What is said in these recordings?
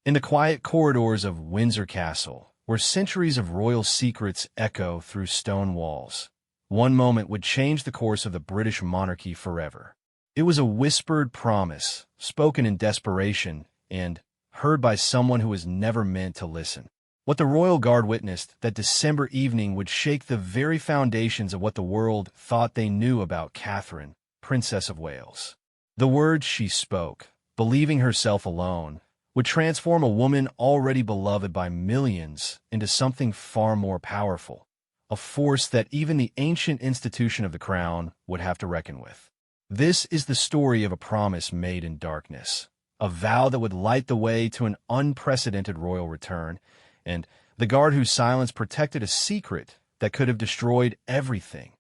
In the quiet corridors of Windsor Castle, where centuries of royal secrets echo through stone walls, one moment would change the course of the British monarchy forever. It was a whispered promise, spoken in desperation, and heard by someone who was never meant to listen. What the royal guard witnessed that December evening would shake the very foundations of what the world thought they knew about Catherine, Princess of Wales. The words she spoke, believing herself alone, would transform a woman already beloved by millions into something far more powerful, a force that even the ancient institution of the crown would have to reckon with. This is the story of a promise made in darkness, a vow that would light the way to an unprecedented royal return, and the guard whose silence protected a secret that could have destroyed everything,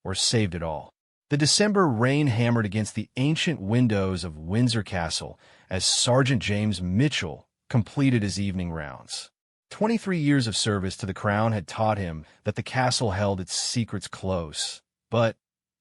or saved it all. The December rain hammered against the ancient windows of Windsor Castle as Sergeant James Mitchell completed his evening rounds. 23 years of service to the crown had taught him that the castle held its secrets close, but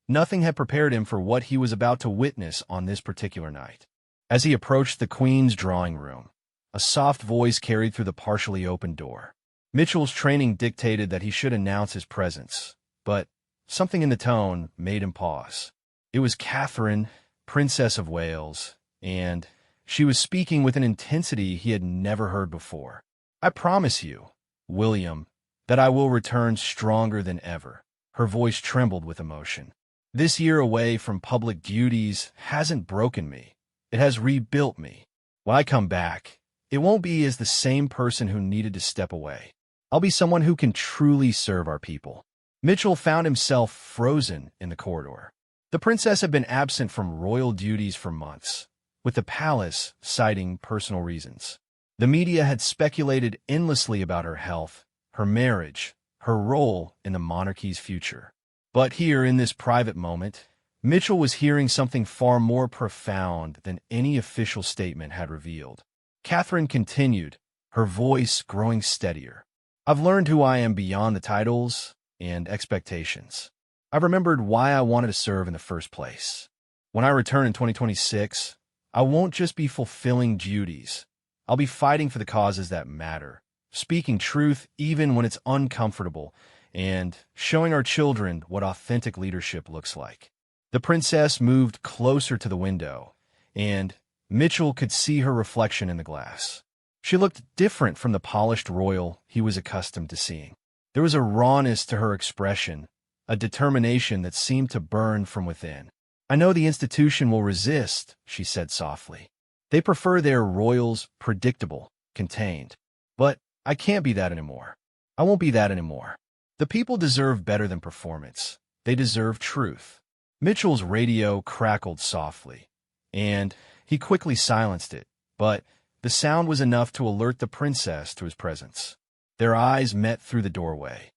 nothing had prepared him for what he was about to witness on this particular night. As he approached the Queen's drawing room, a soft voice carried through the partially open door. Mitchell's training dictated that he should announce his presence, but something in the tone made him pause. It was Catherine, Princess of Wales, and she was speaking with an intensity he had never heard before. "I promise you, William, that I will return stronger than ever." Her voice trembled with emotion. "This year away from public duties hasn't broken me. It has rebuilt me. When I come back, it won't be as the same person who needed to step away. I'll be someone who can truly serve our people." Mitchell found himself frozen in the corridor. The princess had been absent from royal duties for months, with the palace citing personal reasons. The media had speculated endlessly about her health, her marriage, her role in the monarchy's future. But here, in this private moment, Mitchell was hearing something far more profound than any official statement had revealed. Catherine continued, her voice growing steadier. "I've learned who I am beyond the titles and expectations. I've remembered why I wanted to serve in the first place. When I return in 2026, I won't just be fulfilling duties. I'll be fighting for the causes that matter, speaking truth even when it's uncomfortable, and showing our children what authentic leadership looks like." The princess moved closer to the window, and Mitchell could see her reflection in the glass. She looked different from the polished royal he was accustomed to seeing. There was a rawness to her expression, a determination that seemed to burn from within. "I know the institution will resist," she said softly. "They prefer their royals predictable, contained. But I can't be that anymore. I won't be that anymore. The people deserve better than performance. They deserve truth." Mitchell's radio crackled softly, and he quickly silenced it, but the sound was enough to alert the princess to his presence. Their eyes met through the doorway,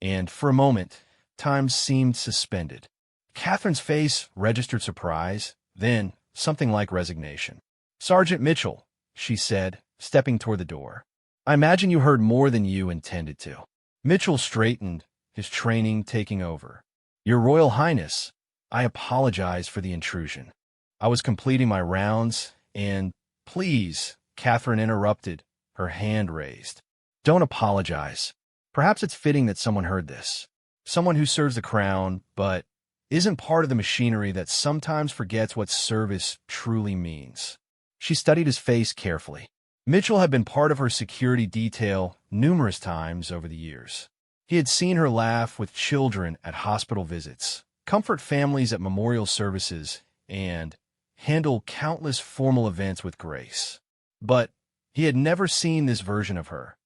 and for a moment, time seemed suspended. Catherine's face registered surprise, then something like resignation. "Sergeant Mitchell," she said, stepping toward the door. "I imagine you heard more than you intended to." Mitchell straightened, his training taking over. "Your Royal Highness, I apologize for the intrusion. I was completing my rounds, and—" "Please," Catherine interrupted, her hand raised. "Don't apologize. Perhaps it's fitting that someone heard this. Someone who serves the crown, but isn't part of the machinery that sometimes forgets what service truly means." She studied his face carefully. Mitchell had been part of her security detail numerous times over the years. He had seen her laugh with children at hospital visits, comfort families at memorial services, and handle countless formal events with grace. But he had never seen this version of her,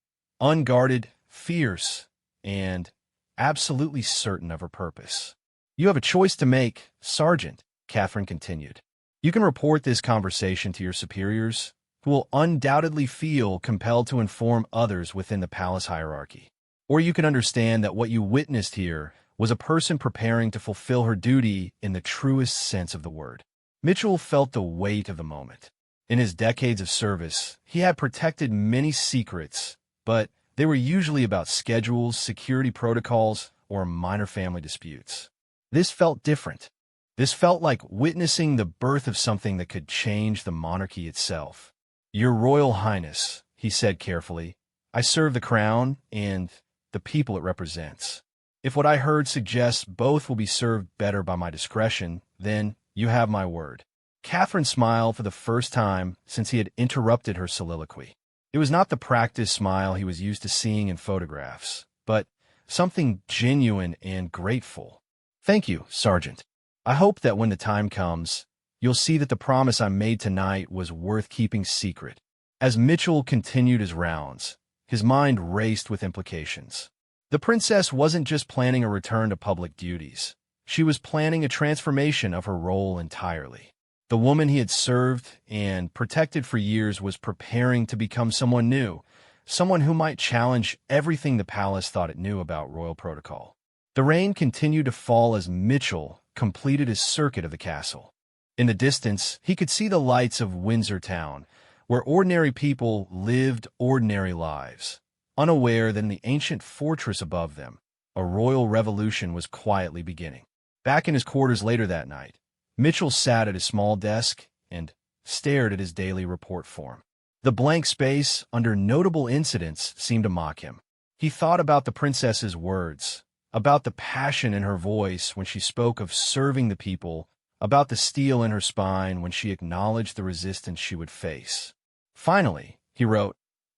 unguarded, fierce, and absolutely certain of her purpose. "You have a choice to make, Sergeant," Catherine continued. "You can report this conversation to your superiors, who will undoubtedly feel compelled to inform others within the palace hierarchy. Or you can understand that what you witnessed here was a person preparing to fulfill her duty in the truest sense of the word." Mitchell felt the weight of the moment. In his decades of service, he had protected many secrets, but they were usually about schedules, security protocols, or minor family disputes. This felt different. This felt like witnessing the birth of something that could change the monarchy itself. "Your Royal Highness," he said carefully, "I serve the crown and the people it represents. If what I heard suggests both will be served better by my discretion, then you have my word." Catherine smiled for the first time since he had interrupted her soliloquy. It was not the practiced smile he was used to seeing in photographs, but something genuine and grateful. "Thank you, Sergeant. I hope that when the time comes, you'll see that the promise I made tonight was worth keeping secret." As Mitchell continued his rounds, his mind raced with implications. The princess wasn't just planning a return to public duties. She was planning a transformation of her role entirely. The woman he had served and protected for years was preparing to become someone new, someone who might challenge everything the palace thought it knew about royal protocol. The rain continued to fall as Mitchell completed his circuit of the castle. In the distance, he could see the lights of Windsor town, where ordinary people lived ordinary lives, unaware that in the ancient fortress above them, a royal revolution was quietly beginning. Back in his quarters later that night, Mitchell sat at his small desk and stared at his daily report form. The blank space under notable incidents seemed to mock him. He thought about the princess's words, about the passion in her voice when she spoke of serving the people, about the steel in her spine when she acknowledged the resistance she would face. Finally, he wrote,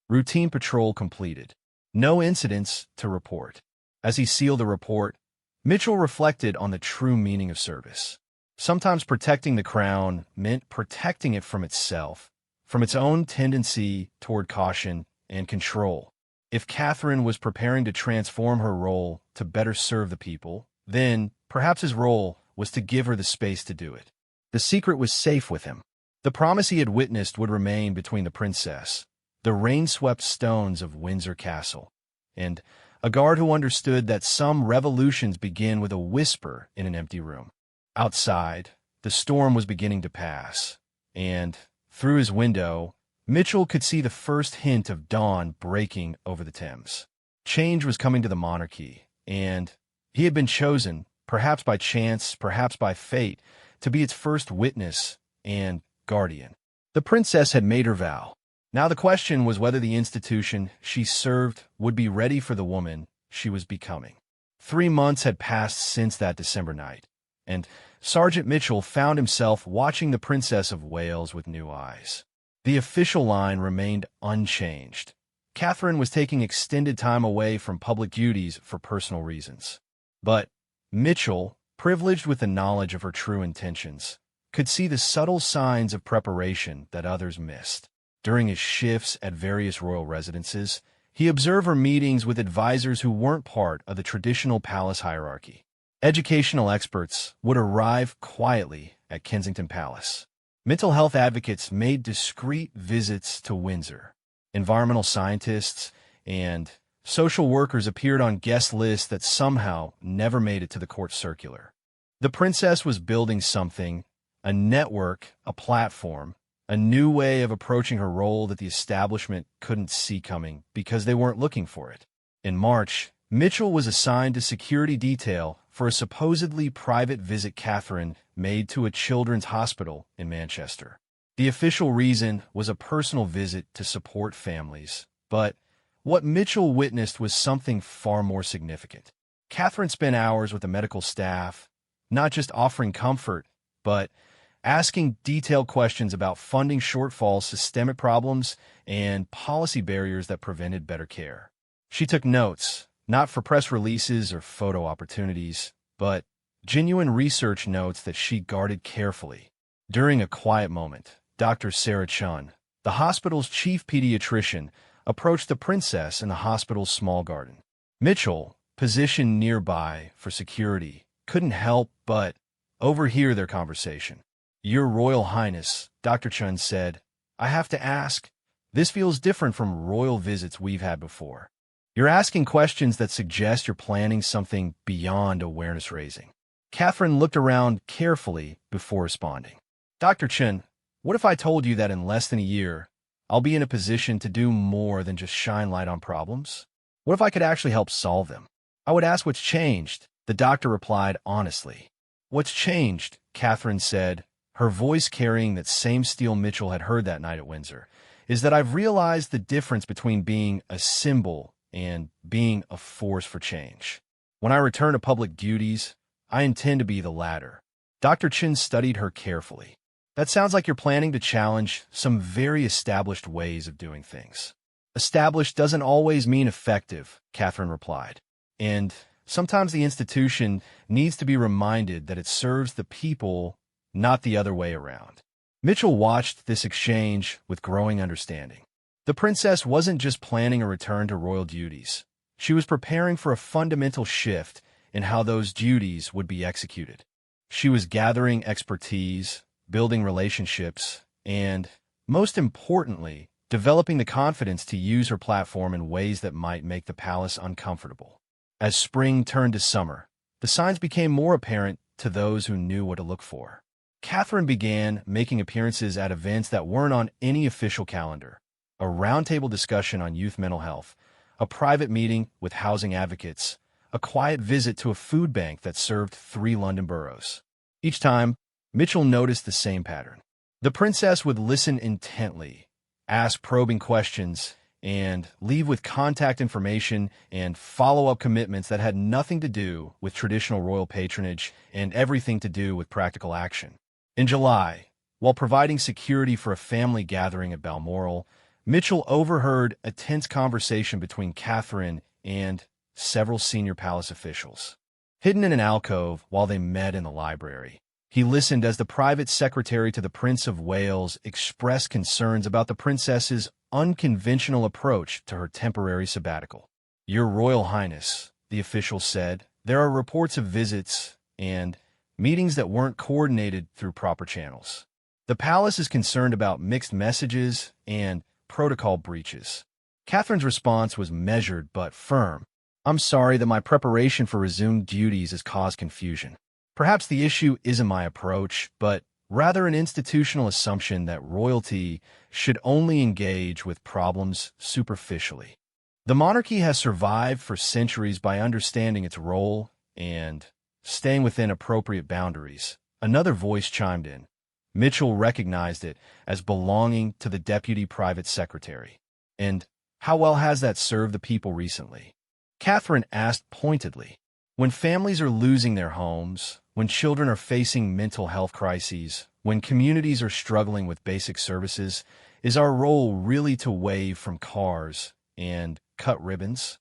"Routine patrol completed. No incidents to report." As he sealed the report, Mitchell reflected on the true meaning of service. Sometimes protecting the crown meant protecting it from itself, from its own tendency toward caution and control. If Catherine was preparing to transform her role to better serve the people, then perhaps his role was to give her the space to do it. The secret was safe with him. The promise he had witnessed would remain between the princess, the rain-swept stones of Windsor Castle, and a guard who understood that some revolutions begin with a whisper in an empty room. Outside, the storm was beginning to pass, and through his window, Mitchell could see the first hint of dawn breaking over the Thames. Change was coming to the monarchy, and he had been chosen, perhaps by chance, perhaps by fate, to be its first witness and guardian. The princess had made her vow. Now the question was whether the institution she served would be ready for the woman she was becoming. 3 months had passed since that December night, and Sergeant Mitchell found himself watching the Princess of Wales with new eyes. The official line remained unchanged. Catherine was taking extended time away from public duties for personal reasons. But Mitchell, privileged with the knowledge of her true intentions, could see the subtle signs of preparation that others missed. During his shifts at various royal residences, he observed her meetings with advisors who weren't part of the traditional palace hierarchy. Educational experts would arrive quietly at Kensington Palace. Mental health advocates made discreet visits to Windsor. Environmental scientists and social workers appeared on guest lists that somehow never made it to the court circular. The princess was building something, a network, a platform, a new way of approaching her role that the establishment couldn't see coming because they weren't looking for it. In March, Mitchell was assigned to security detail for a supposedly private visit Catherine made to a children's hospital in Manchester. The official reason was a personal visit to support families, but what Mitchell witnessed was something far more significant. Catherine spent hours with the medical staff, not just offering comfort, but asking detailed questions about funding shortfalls, systemic problems, and policy barriers that prevented better care. She took notes, not for press releases or photo opportunities, but genuine research notes that she guarded carefully. During a quiet moment, Dr. Sarah Chun, the hospital's chief pediatrician, approached the princess in the hospital's small garden. Mitchell, positioned nearby for security, couldn't help but overhear their conversation. "Your Royal Highness," Dr. Chun said, "I have to ask, this feels different from royal visits we've had before. You're asking questions that suggest you're planning something beyond awareness raising." Catherine looked around carefully before responding. "Dr. Chun, what if I told you that in less than a year, I'll be in a position to do more than just shine light on problems? What if I could actually help solve them?" "I would ask what's changed," the doctor replied honestly. "What's changed?" Catherine said, her voice carrying that same steel Mitchell had heard that night at Windsor, is that I've realized the difference between being a symbol and being a force for change. When I return to public duties, I intend to be the latter. Dr. Chin studied her carefully. That sounds like you're planning to challenge some very established ways of doing things. Established doesn't always mean effective, Catherine replied. And sometimes the institution needs to be reminded that it serves the people, not the other way around. Mitchell watched this exchange with growing understanding. The princess wasn't just planning a return to royal duties. She was preparing for a fundamental shift in how those duties would be executed. She was gathering expertise, building relationships, and, most importantly, developing the confidence to use her platform in ways that might make the palace uncomfortable. As spring turned to summer, the signs became more apparent to those who knew what to look for. Catherine began making appearances at events that weren't on any official calendar: a roundtable discussion on youth mental health, a private meeting with housing advocates, a quiet visit to a food bank that served 3 London boroughs. Each time, Mitchell noticed the same pattern. The princess would listen intently, ask probing questions, and leave with contact information and follow-up commitments that had nothing to do with traditional royal patronage and everything to do with practical action. In July, while providing security for a family gathering at Balmoral, Mitchell overheard a tense conversation between Catherine and several senior palace officials. Hidden in an alcove while they met in the library, he listened as the private secretary to the Prince of Wales expressed concerns about the princess's unconventional approach to her temporary sabbatical. "Your Royal Highness," the official said, "there are reports of visits and meetings that weren't coordinated through proper channels. The palace is concerned about mixed messages and protocol breaches." Catherine's response was measured but firm. "I'm sorry that my preparation for resumed duties has caused confusion. Perhaps the issue isn't my approach, but rather an institutional assumption that royalty should only engage with problems superficially. The monarchy has survived for centuries by understanding its role and staying within appropriate boundaries." Another voice chimed in. Mitchell recognized it as belonging to the deputy private secretary. "And how well has that served the people recently?" Catherine asked pointedly. "When families are losing their homes, when children are facing mental health crises, when communities are struggling with basic services, is our role really to wave from cars and cut ribbons?"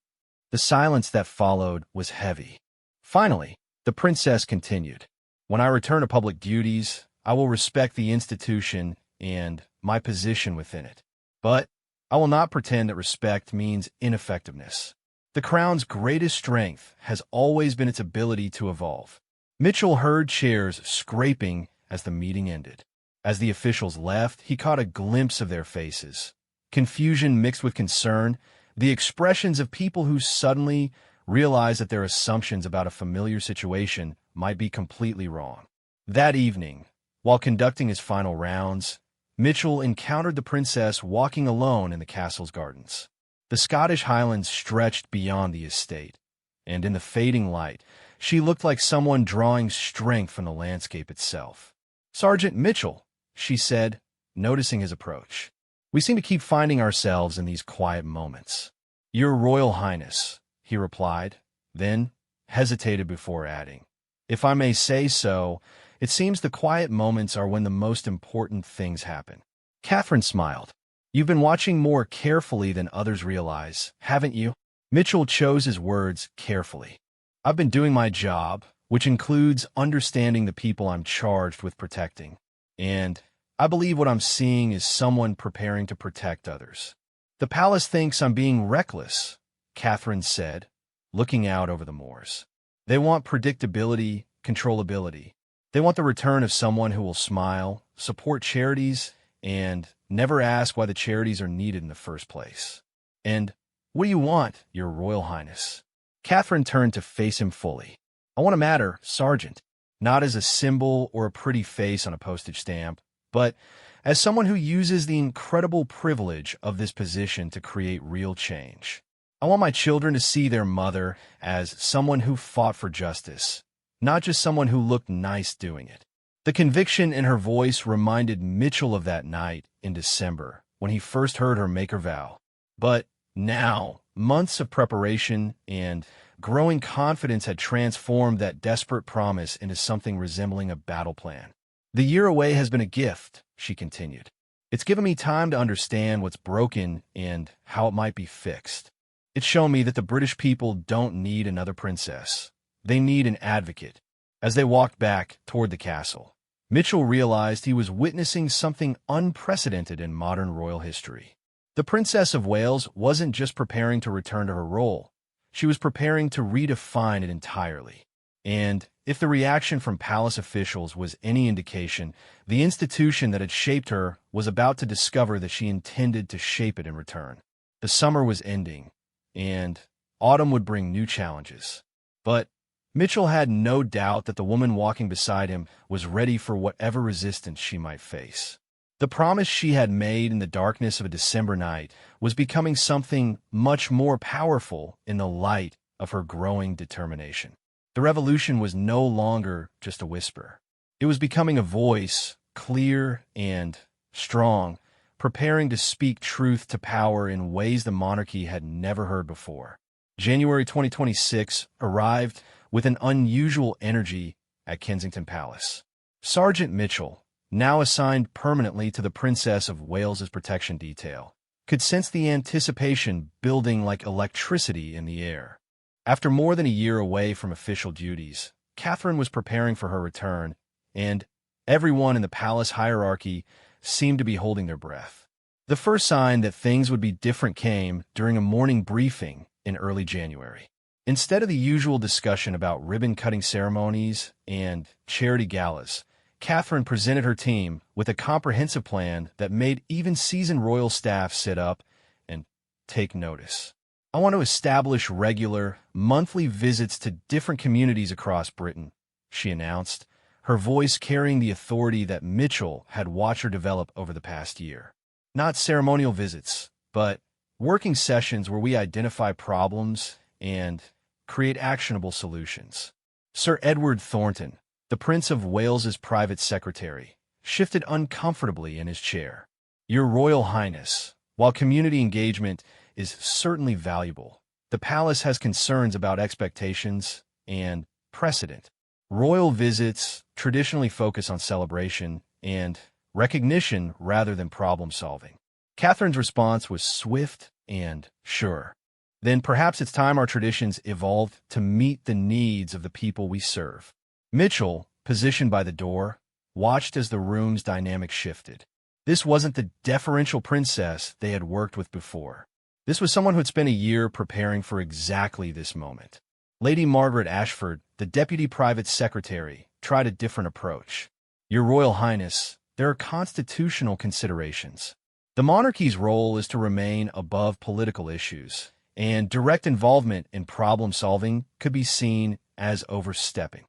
The silence that followed was heavy. Finally, the princess continued. "When I return to public duties, I will respect the institution and my position within it. But I will not pretend that respect means ineffectiveness. The Crown's greatest strength has always been its ability to evolve." Mitchell heard chairs scraping as the meeting ended. As the officials left, he caught a glimpse of their faces. Confusion mixed with concern, the expressions of people who suddenly realized that their assumptions about a familiar situation might be completely wrong. That evening, while conducting his final rounds, Mitchell encountered the princess walking alone in the castle's gardens. The Scottish Highlands stretched beyond the estate, and in the fading light, she looked like someone drawing strength from the landscape itself. "Sergeant Mitchell," she said, noticing his approach. "We seem to keep finding ourselves in these quiet moments." "Your Royal Highness," he replied, then hesitated before adding, "If I may say so, it seems the quiet moments are when the most important things happen." Catherine smiled. "You've been watching more carefully than others realize, haven't you?" Mitchell chose his words carefully. "I've been doing my job, which includes understanding the people I'm charged with protecting. And I believe what I'm seeing is someone preparing to protect others." "The palace thinks I'm being reckless," Catherine said, looking out over the moors. "They want predictability, controllability. They want the return of someone who will smile, support charities, and never ask why the charities are needed in the first place." "And what do you want, Your Royal Highness?" Catherine turned to face him fully. "I want to matter, Sergeant, not as a symbol or a pretty face on a postage stamp, but as someone who uses the incredible privilege of this position to create real change. I want my children to see their mother as someone who fought for justice, not just someone who looked nice doing it." The conviction in her voice reminded Mitchell of that night in December, when he first heard her make her vow. But now, months of preparation and growing confidence had transformed that desperate promise into something resembling a battle plan. "The year away has been a gift," she continued. "It's given me time to understand what's broken and how it might be fixed. It's shown me that the British people don't need another princess. They need an advocate." As they walked back toward the castle, Mitchell realized he was witnessing something unprecedented in modern royal history. The Princess of Wales wasn't just preparing to return to her role. She was preparing to redefine it entirely. And if the reaction from palace officials was any indication, the institution that had shaped her was about to discover that she intended to shape it in return. The summer was ending, and autumn would bring new challenges. But Mitchell had no doubt that the woman walking beside him was ready for whatever resistance she might face. The promise she had made in the darkness of a December night was becoming something much more powerful in the light of her growing determination. The revolution was no longer just a whisper. It was becoming a voice, clear and strong, preparing to speak truth to power in ways the monarchy had never heard before. January 2026 arrived with an unusual energy at Kensington Palace. Sergeant Mitchell, now assigned permanently to the Princess of Wales's protection detail, could sense the anticipation building like electricity in the air. After more than a year away from official duties, Catherine was preparing for her return, and everyone in the palace hierarchy seemed to be holding their breath. The first sign that things would be different came during a morning briefing in early January. Instead of the usual discussion about ribbon-cutting ceremonies and charity galas, Catherine presented her team with a comprehensive plan that made even seasoned royal staff sit up and take notice. "I want to establish regular, monthly visits to different communities across Britain," she announced, her voice carrying the authority that Mitchell had watched her develop over the past year. "Not ceremonial visits, but working sessions where we identify problems and create actionable solutions." Sir Edward Thornton, the Prince of Wales's private secretary, shifted uncomfortably in his chair. "Your Royal Highness, while community engagement is certainly valuable, the palace has concerns about expectations and precedent. Royal visits traditionally focus on celebration and recognition rather than problem-solving." Catherine's response was swift and sure. "Then perhaps it's time our traditions evolved to meet the needs of the people we serve." Mitchell, positioned by the door, watched as the room's dynamic shifted. This wasn't the deferential princess they had worked with before. This was someone who had spent a year preparing for exactly this moment. Lady Margaret Ashford, the deputy private secretary, tried a different approach. "Your Royal Highness, there are constitutional considerations. The monarchy's role is to remain above political issues, and direct involvement in problem-solving could be seen as overstepping."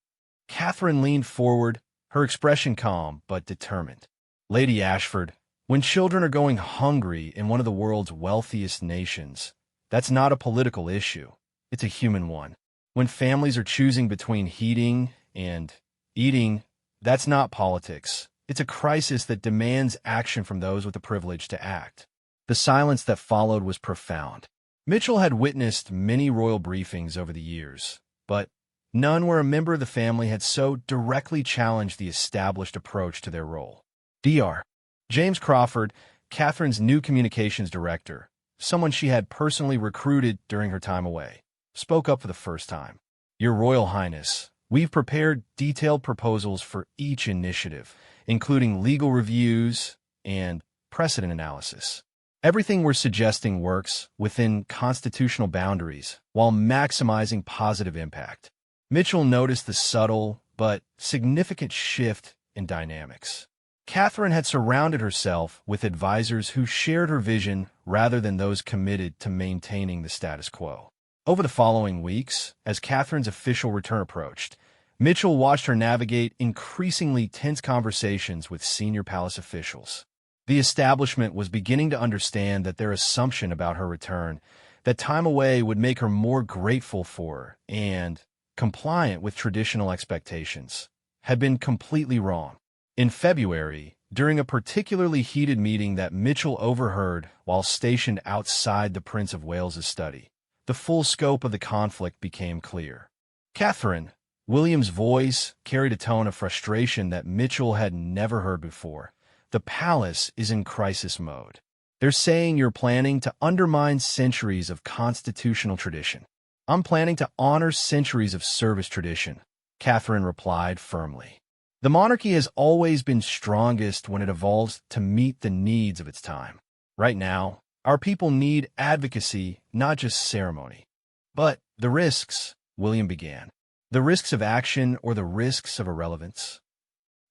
Catherine leaned forward, her expression calm but determined. "Lady Ashford, when children are going hungry in one of the world's wealthiest nations, that's not a political issue. It's a human one. When families are choosing between heating and eating, that's not politics. It's a crisis that demands action from those with the privilege to act." The silence that followed was profound. Mitchell had witnessed many royal briefings over the years, but none where a member of the family had so directly challenged the established approach to their role. Dr. James Crawford, Catherine's new communications director, someone she had personally recruited during her time away, spoke up for the first time. "Your Royal Highness, we've prepared detailed proposals for each initiative, including legal reviews and precedent analysis. Everything we're suggesting works within constitutional boundaries while maximizing positive impact." Mitchell noticed the subtle but significant shift in dynamics. Catherine had surrounded herself with advisors who shared her vision rather than those committed to maintaining the status quo. Over the following weeks, as Catherine's official return approached, Mitchell watched her navigate increasingly tense conversations with senior palace officials. The establishment was beginning to understand that their assumption about her return, that time away would make her more grateful for and compliant with traditional expectations, had been completely wrong. In February, during a particularly heated meeting that Mitchell overheard while stationed outside the Prince of Wales's study. The full scope of the conflict became clear. "Catherine," William's voice carried a tone of frustration that Mitchell had never heard before. "The palace is in crisis mode. They're saying you're planning to undermine centuries of constitutional tradition." "I'm planning to honor centuries of service tradition," Catherine replied firmly. "The monarchy has always been strongest when it evolves to meet the needs of its time. Right now, our people need advocacy, not just ceremony." "But the risks," William began. "The risks of action or the risks of irrelevance?"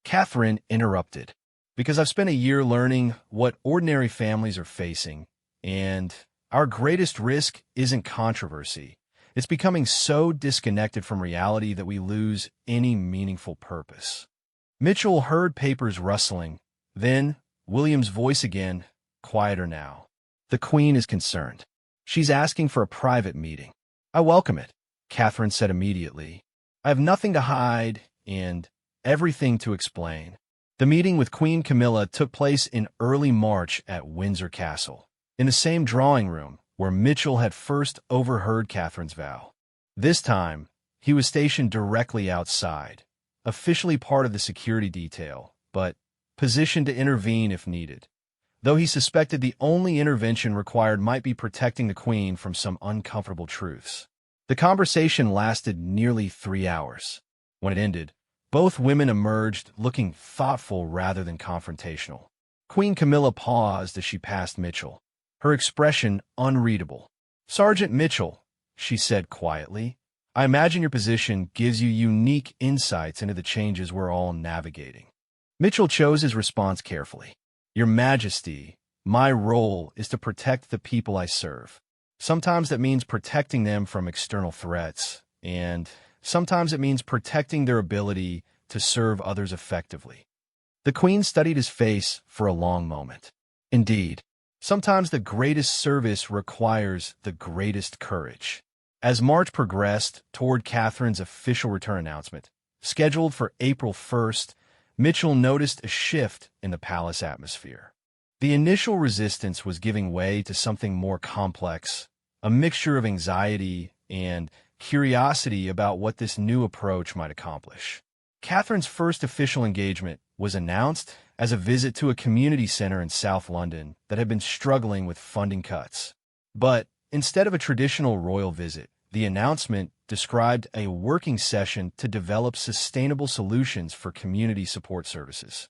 Catherine interrupted. "Because I've spent a year learning what ordinary families are facing, and our greatest risk isn't controversy. It's becoming so disconnected from reality that we lose any meaningful purpose." Mitchell heard papers rustling. Then, William's voice again, quieter now. "The Queen is concerned. She's asking for a private meeting." "I welcome it," Catherine said immediately. "I have nothing to hide and everything to explain." The meeting with Queen Camilla took place in early March at Windsor Castle, in the same drawing room where Mitchell had first overheard Catherine's vow. This time, he was stationed directly outside, officially part of the security detail, but positioned to intervene if needed, though he suspected the only intervention required might be protecting the Queen from some uncomfortable truths. The conversation lasted nearly 3 hours. When it ended, both women emerged looking thoughtful rather than confrontational. Queen Camilla paused as she passed Mitchell, her expression unreadable. "Sergeant Mitchell," she said quietly, "I imagine your position gives you unique insights into the changes we're all navigating." Mitchell chose his response carefully. "Your Majesty, my role is to protect the people I serve. Sometimes that means protecting them from external threats, and sometimes it means protecting their ability to serve others effectively." The Queen studied his face for a long moment. "Indeed, sometimes the greatest service requires the greatest courage." As March progressed toward Catherine's official return announcement, scheduled for April 1st, Mitchell noticed a shift in the palace atmosphere. The initial resistance was giving way to something more complex, a mixture of anxiety and curiosity about what this new approach might accomplish. Catherine's first official engagement was announced as a visit to a community center in South London that had been struggling with funding cuts. But instead of a traditional royal visit, the announcement described a working session to develop sustainable solutions for community support services.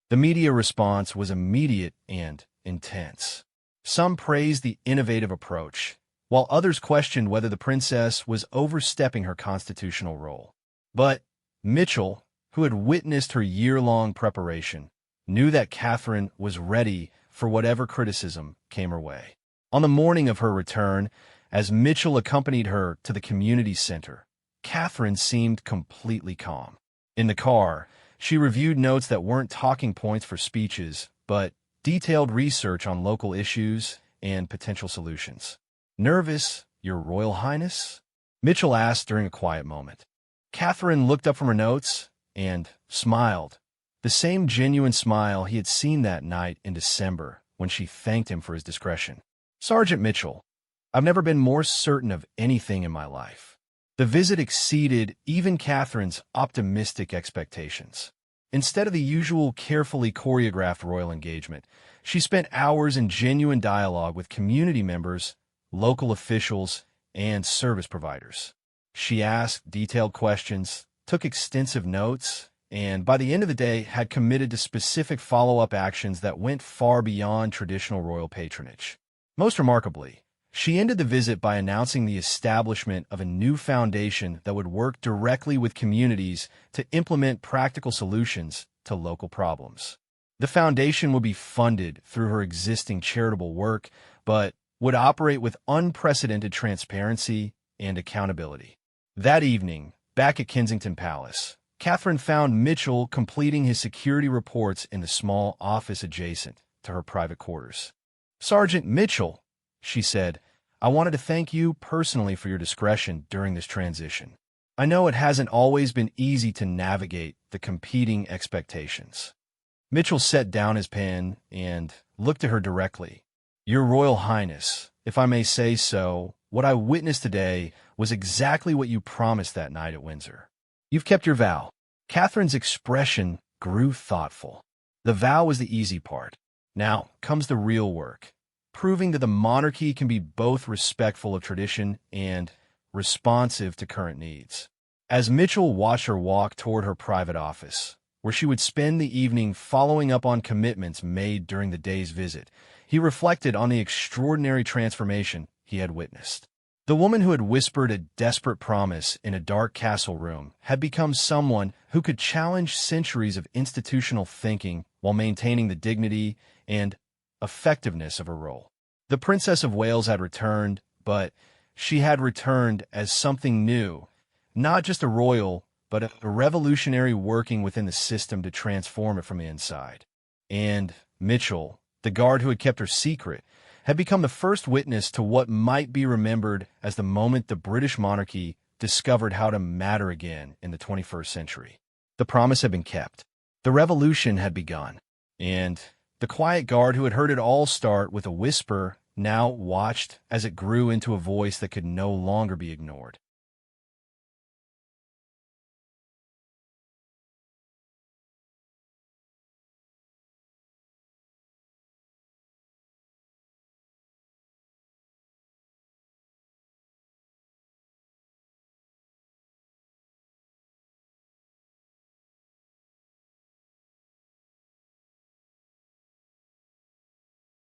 The media response was immediate and intense. Some praised the innovative approach, while others questioned whether the princess was overstepping her constitutional role. But Mitchell, who had witnessed her year-long preparation, knew that Catherine was ready for whatever criticism came her way. On the morning of her return, as Mitchell accompanied her to the community center, Catherine seemed completely calm. In the car, she reviewed notes that weren't talking points for speeches, but detailed research on local issues and potential solutions. "Nervous, Your Royal Highness?" Mitchell asked during a quiet moment. Catherine looked up from her notes and smiled, the same genuine smile he had seen that night in December when she thanked him for his discretion. "Sergeant Mitchell, I've never been more certain of anything in my life." The visit exceeded even Catherine's optimistic expectations. Instead of the usual carefully choreographed royal engagement, she spent hours in genuine dialogue with community members, local officials, and service providers. She asked detailed questions, took extensive notes, and by the end of the day had committed to specific follow-up actions that went far beyond traditional royal patronage. Most remarkably, she ended the visit by announcing the establishment of a new foundation that would work directly with communities to implement practical solutions to local problems. The foundation would be funded through her existing charitable work, but would operate with unprecedented transparency and accountability. That evening, back at Kensington Palace, Catherine found Mitchell completing his security reports in the small office adjacent to her private quarters. "Sergeant Mitchell," she said, "I wanted to thank you personally for your discretion during this transition. I know it hasn't always been easy to navigate the competing expectations." Mitchell set down his pen and looked at her directly. "Your Royal Highness, if I may say so, what I witnessed today was exactly what you promised that night at Windsor. You've kept your vow." Catherine's expression grew thoughtful. The vow was the easy part. Now comes the real work, proving that the monarchy can be both respectful of tradition and responsive to current needs. As Mitchell watched her walk toward her private office, where she would spend the evening following up on commitments made during the day's visit, he reflected on the extraordinary transformation he had witnessed. The woman who had whispered a desperate promise in a dark castle room had become someone who could challenge centuries of institutional thinking while maintaining the dignity and effectiveness of her role. The Princess of Wales had returned, but she had returned as something new, not just a royal, but a revolutionary working within the system to transform it from the inside. And Mitchell, the guard who had kept her secret, had become the first witness to what might be remembered as the moment the British monarchy discovered how to matter again in the 21st century. The promise had been kept. The revolution had begun. And the quiet guard who had heard it all start with a whisper now watched as it grew into a voice that could no longer be ignored.